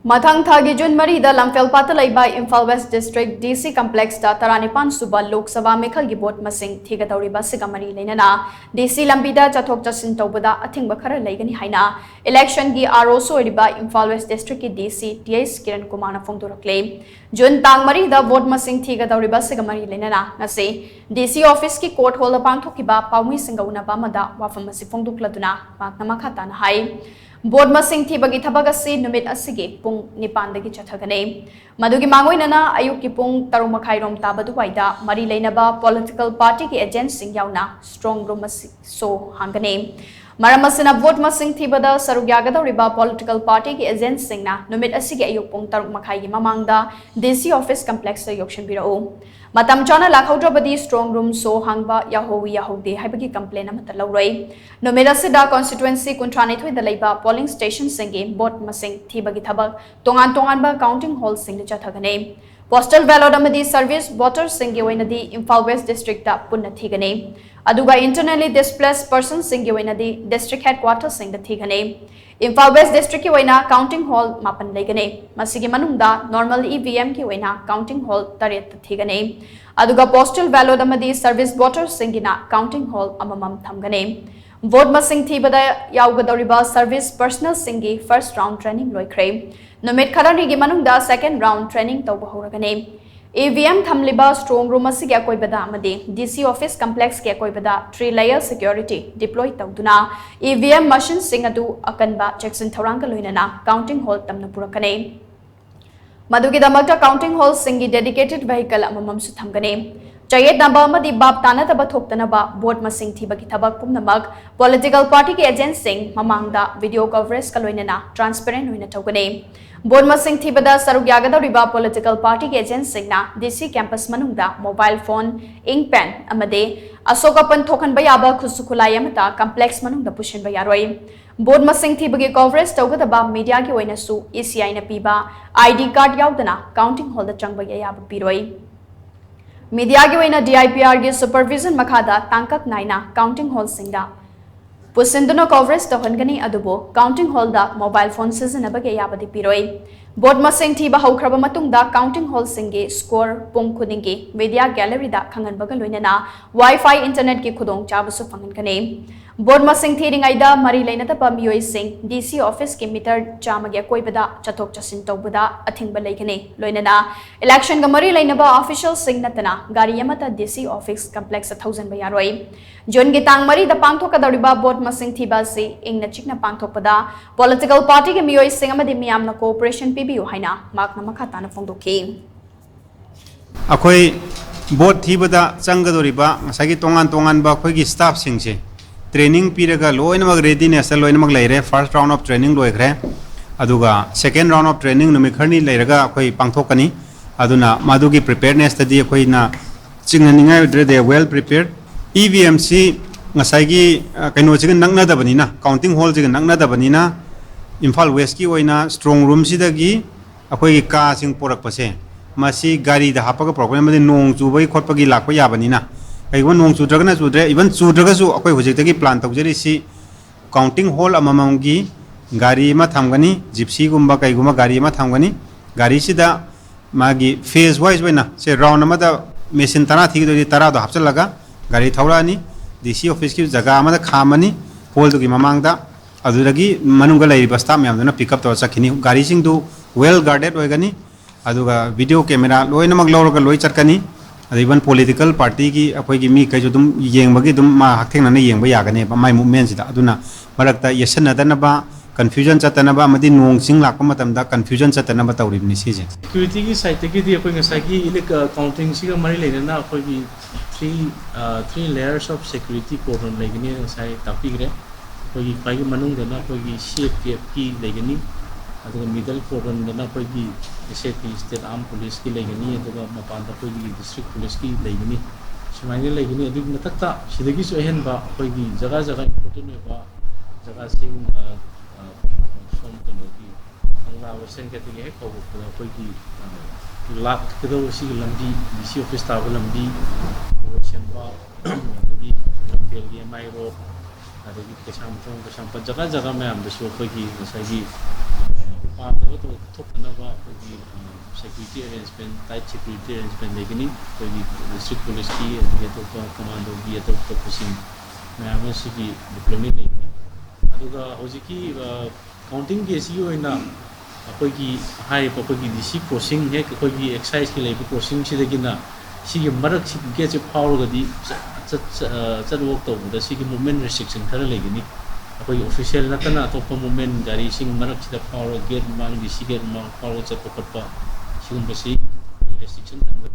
Mathang thagi Jun Marida Lamphelpat leiba Imphal West District DC Complex da Taranipan Suba Lok Sabha meekhal gi vote masing Thigadouriba sigamari leinana DC Lambi Da Chathok Chatsin Toubada Athingba Khara Leigani haina election gi oiriba Imphal West District ki DC Th Kirankumar na phongdorakli Jun tang marida vote masing Thigadouriba sigamari leinana ngase DC office ki court hall pangthokiba paumi singauna ba mada wafam asi phongdokladuna paknama khata na hai Board masing thibagi thabagasi numit asige pung nipandagi chathagane madugi mangoinana ayuk ki pung tarumakhai rom tabadu waida mari leinaba political party ki agent sing yauna strong room so hangane maramasina vote masing thibada sarugyagadoriba political party ki agent singna numit asige ayuk pung tarumakhai gi mamangda DC office complex sa yokshin birao Matam chana lakhaudrabadi strong room so hangba yahowi yahode haibagi complain amata lauroi nomeda sida constituency kuntrani thoi da leiba polling station singe bot masing thibagi thabak tongan ba counting hall sing da chathagane postal ballot amadi service voter singe oinadi Imphal West District da punna thigane aduga internally displaced person singe oinadi district headquarters sing da thigane Imphal West District ki oina counting hall mapan leigane masigi manungda normal EVM ki oina counting hall taret thigane aduga postal ballot amadi service voter singina counting hall amamam thamgane vote masing thibada yaugadoriba service personal singi first round training loikre nomit kharani gi manungda second round training tawba horagane EVM thamliba strong room asigi akoibada amadi DC office complex ke akoibada 3 layer security deploy tawduna EVM machine sing adu akanba Chatsin thoranga loinana counting hall tamna purakane madugi damakta counting hall singi dedicated vehicle amamam su thamgane chayet namba amadi bab tana taba thoktana ba vote masing thibagi thabak pumnamak political party ke agent sing mamangda video coverage ka loinana transparent hoina tawgane Board masing thibada sarugyagadoriba political party ke agent singna DC campus manungda mobile phone ink pen amade asokapan thokan bayaba khusukulai amata complex manungda pushin bayaroi board masing thibagi coverage tawgadaba media ki oina su ECI na piba ID card yaudana counting hall da changba yaba piroi media ki oina DIPR gi supervision makhada tangkak naina counting hall singda Pusinduna coverage to Hungani Adubo, counting hall da mobile phone season abage yabadi piroi. Board masing thiba haukraba matung da counting hall singe score pung kudingi media gallery da khangan baga loinana Wi-Fi internet ki khudong chabasu fangan kane. Board masing thiring aida mari leinata pa miyoi sing DC office ki meter chamage koibada chathok chasin Toubada Athingba Leigani loinana election ga mari leinaba official sing natana gari yamata DC office complex 1000 bayaroi. Jon gi tang mari da pangthok kadoriba board masing thiba si ingna chikna pangthokpada political party ki miyoi sing amadi miyamna cooperation pibiu haina makna makhata na phongdokhi akoi board thibada changadoriba ngasagi tongan ba khoi gi staff singse training piraga loinamag readiness loinamag leire first round of training loikre aduga second round of training numikharni leiraga akoi pangthokani aduna madugi preparedness tadi akoi na chingnaningai de well prepared EVMC ngasagi kaino chigan nangna dabani na counting hall chigan nangna dabani na Imphal West ki oina strong room sidagi akoi ka sing porak pase masi gari da hapaga program de nong chubai khotpagi lakpa yabani na kaiwa nong chudraga na chudre even chudraga su akoi hojek plan tawjeri si counting hall amamam gi gari ma thamgani gypsy gumba kaiguma gari ma thamgani gari sida magi phase wise wena se round amada machine tara thigi do tara do hapchalaga gari thaurani DC office ki jaga amada khamani hall do gi mamangda aduragi manunga leiriba staff mayamduna pick up to sakhini gari sing do well guarded oigani aduga video camera loinamak lawraga loi chatkani even political party ki apoi gi mi kai judum yengbagi dum ma hakthengna na yengba yagane ba mai movement sida aduna marakta yesana dana ba confusion chatana ba amadi nong sing lakpa matamda confusion chatana ba tawribni sije security ki site ki di apoi ngasai ki elek counting siga mari leina apoi gi three layers of security cordon legini ngasai tapigre apoi gi pai manung dana apoi gi CFP ki legini aduga middle cordon dana apoi gi SAP state armed police ki leigani aduga mapan da koi district police ki leigani sumaine leigani adu matakta sidagi so hen ba koi gi jaga important ba jaga sing som tonogi angla western ka tili ko koi gi lak kedo si lambi DC office ta lambi western ba adi Lambi mai road adi kesam jaga me am so koi gi sai gi पादब तो थोकनबा अखोगी security arrangement tight security arrangement लेकिन अखोगी district police की अदगे तो commando की तो pushing ma'am सिगी deployment लेकिन अदुगा होजिकी counting के सी होइना अखोगी high अखोगी DC crossing है अखोगी exercise के लेबी crossing सिदगिना सिगी मरक सिगी गेट फाउरगदी चलवक तौबदा सिगी movement restriction खरा लेकिन अखोई official नतना अतोप्पा movement गाड़ी सिंग मरक सिदा फाउर गेट मांग DC गेट मांग फाउर चटप खटपा सिगुम बसी restriction तंग